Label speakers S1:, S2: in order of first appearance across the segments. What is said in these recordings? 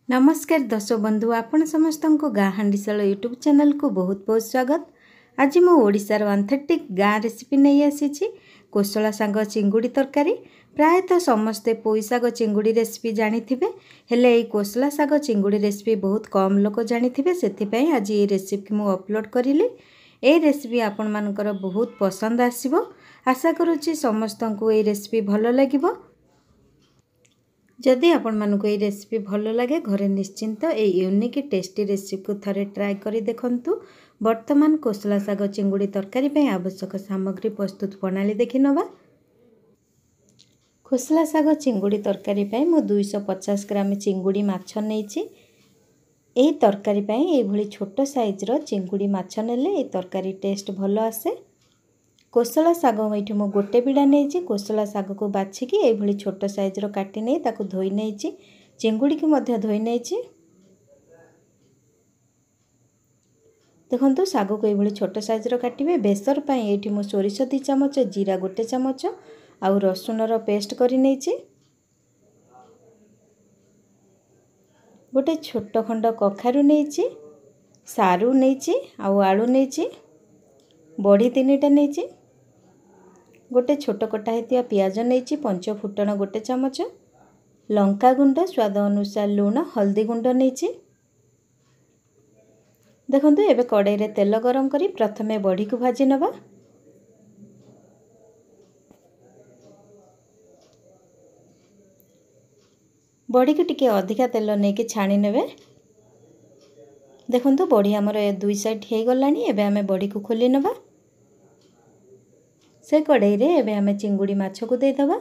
S1: नमस्कार दर्शक बंधु आपण समस्त को गाँ हांडीशाला यूट्यूब चैनल को बहुत बहुत स्वागत। आज मो ओडिशार ऑथेंटिक गाँ रेसिपी नहीं आसी कोसला साग चिंगुड़ी तरकारी। प्रायतः समस्ते पोई साग चिंगुड़ी रेसिपी जानिथिबे, हेले एई कोसला साग चिंगुड़ी रेसिपी बहुत कम लोक जानिथिबे। सेथिपई आज ये रेसिपी मु अपलोड करिली। ए रेसिपी आपण मानकर बहुत पसंद आसीबो। आशा करूची समस्त को ये रेसिपी भलो लागिबो। जदि आपण मानक ये रेसिपी भल लगे घरे निश्चिंत ए यूनिक टेस्टी रेसिपी को थरे ट्राए करी देखंतु। वर्तमान कोसला साग चिंगुड़ी तरकारी पे आवश्यक सामग्री प्रस्तुत प्रणाली देखि नबा। कोसला साग चिंगुड़ी तरकारी पे मु 250 ग्राम चिंगुड़ी माछ नेइछि। एही तरकारी पे एई भली छोट साइज रो चिंगुड़ी माछ नेले ए तरकारी टेस्ट भलो आसे। कोसला साग ये मु गोटे बिड़ा नहीं। कोसला साग को बाछिकी ये छोट साइज रो काटी नहीं ताकू धोई नहीं। चिंगुड़ी की मध्य धोई नहीं। देखंतु साग को ये छोट साइज रो काटिबे। बेसर पई एठी मु सोरिष 2 चमच, जीरा 1 चमच आउ रसुन रो पेस्ट करी नहीं। गोटे छोट खंड कखारु नहीं, सारू नहीं आउ आलू नहीं, बड़ी 3टा नहीं, गोटे छोट कटा हेतिया पियाज नहीं, पंच फुटण 1 चमच, लंका गुंड स्वाद अनुसार लूण, हल्दी गुंड नहीं। देखंतु एबे कड़ाई रे तेल गरम करी प्रथमे बड़ी को भाजी नबा। बड़ी को टिके अधिका तेल नेके छाणी नेबे। देखंतु बड़ी हमर 2 साइड हे गलानी। एबे हमें बड़ी को खोली नबा। से कड़ाई रे एबे हमें चिंगुड़ी माछ को दे दबा।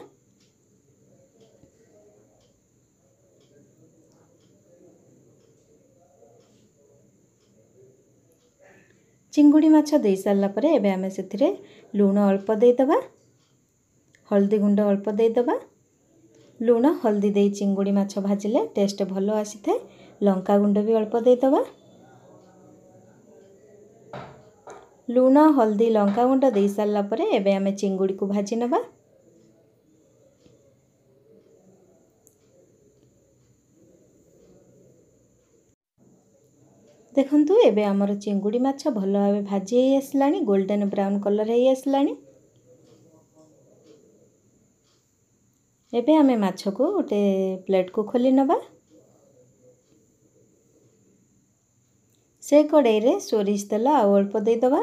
S1: चिंगुड़ी माछ दे सारला परे एबे हमें सेथिरे लूण अल्प दे दबा, हल्दी गुंड अल्प दे दबा। लूण हल्दी दे चिंगुड़ी माछ भाजिले टेस्ट भलो आसी थाए। लंका गुंड भी अल्प दे दबा। लूण हल्दी लंका गुंड दे सारला परे एबे हमें चिंगुड़ी को भाजी नबा। देखंतु एबे हमर चिंगुड़ी माछ भलो भाबे भाजी हे आसलानी, गोल्डन ब्राउन कलर हे आसलानी। एबे हमें माछ को गोटे प्लेट को खोली नबा। से कड़ाई रे सोरिष तेल आउ अल्प दे दबा।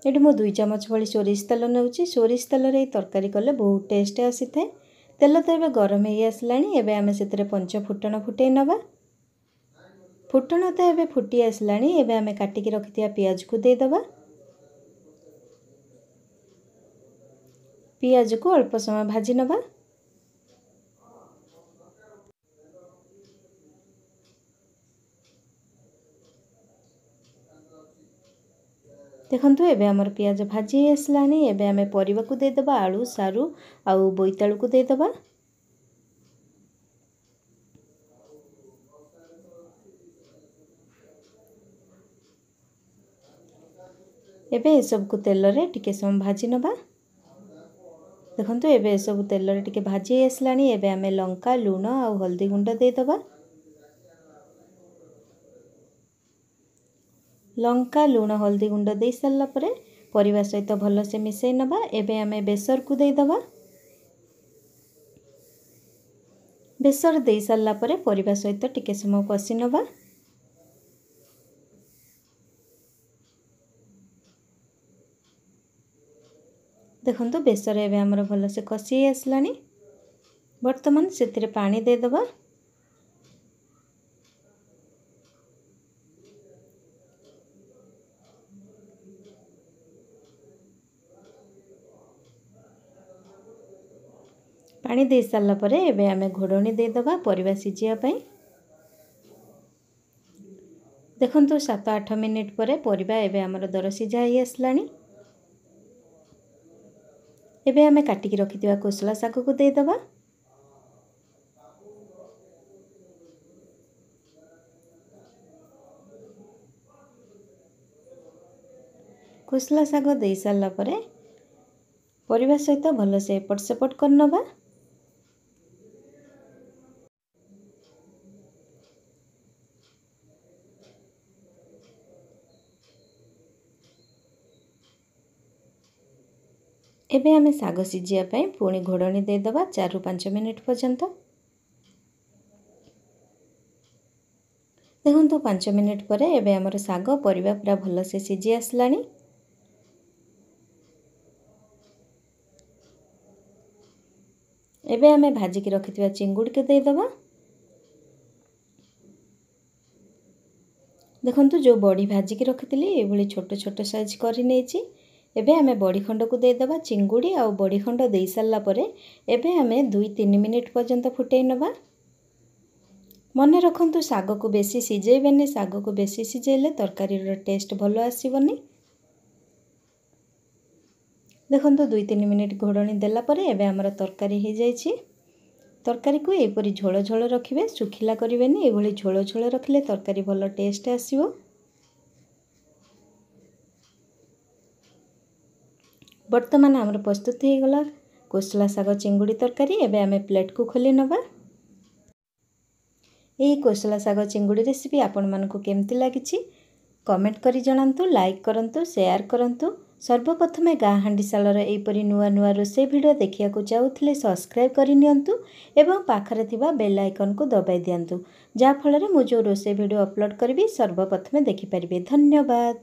S1: एठी मु 2 चमच भली सोरिष तेल नेउची। सोरिष तेल रे तरकारी कले बहुत टेस्ट आसी थाए। तेल तो एबे गरम हे आसलानी। एबे हमें सेतरे पंच फुटण फुटै नबा। फुटण तो एबे फुटी आसलानी। एबे हमें काटिकी रखिथिया पियाज को दे दबा। पियाज को अल्प समय भाजी नबा। देखंतु एबे हमर पियाज भाजी आसलानी। एबे हमें परिबा को दे दबा। आलू, सारू आउ बोईतालू को दे दबा। एबे ए सब को तेल रे टिके सम भाजी नबा। देखंतु एबे ए सब तेल रे टिके भाजी आसलानी। एबे हमें लंका, लूण आउ हल्दी गुंड दे दबा। लंका, लूण, हल्दी गुंड दे सारला परे परिबा सहित भलो से मिसै नबा। एबे हमें बेसर को दे दबा। बेसर दे सारला परे परिबा सहित टिके समय कसी नबा। देखंतु बेसर एबे हमर भलो से कसी आसलानी। वर्तमान सेतिरे पानी दे दबा। पानी दे सारला परे एबे हमें घोड़नी दे दबा परिबा सिजिया पई। देखंतु 7-8 मिनिट परे परिबा एबे हमर दर सिजा हे आसलानी। एबे हमें काटिकी रखिथिबा कोसला साग को दे दबा। कोसला साग दे सारला परे परिबा सहित भलो से एपट सेपट कर नबा। एबे आमे साग सिझिया पई पुणी घोड़णी देदेबा 4 ରୁ 5 मिनिट पर्यंत। देखो 5 मिनिट पर एबे हमर साग परिबा पूरा भल से सिझी आसलानी। एबे आमे भाजिकी रखिथिबा चिंगुड़ी के देदेबा। देखंतु जो बड़ी भाजिकी रखिथिली ए भली छोट छोट साइज करि नेछि। एबे आमे बड़ी खंड को देदेबा। चिंगुड़ी आ बड़ी खंड देई सारला परे एबे आमे 2-3 मिनिट पर्यंत फुटै नबा। मने रखंतु साग को बेसी सिझेइबेनी, साग को बेसी सिझेइले तरकारी रो टेस्ट भलो आसीबनी। देखंतु 2-3 मिनिट घोड़णी देला परे एबे हमर तरकारी हे जाइछि। तरकारी को एपरी झोल झोल रखिबे, सुखिला करिवेनी। ए भली झोल झोल रखिले तरकारी भलो टेस्ट आसीबो। वर्तमान हमर प्रस्तुत हे गला कोसला साग चिंगुड़ी तरकारी। एबे आमे प्लेट को खोली नबा। एही कोसला साग चिंगुड़ी रेसिपी आपण मानकु केमति लागिछि कमेंट करी जणांतु, लाइक करंतु, शेयर करंतु। सर्वप्रथमे गाँ हांडीशालर एपरी नुआ नुआ रोषेई भिडियो देखियाकु चाहुथिले सब्सक्राइब करि नियंतु एवं पाखरे थिबा बेल आइकन को दबाई दियंतु, जा फଳରେ मु जो रोषेई भिडियो अपलोड करबी सर्वप्रथमे देखि परिबे। धन्यवाद।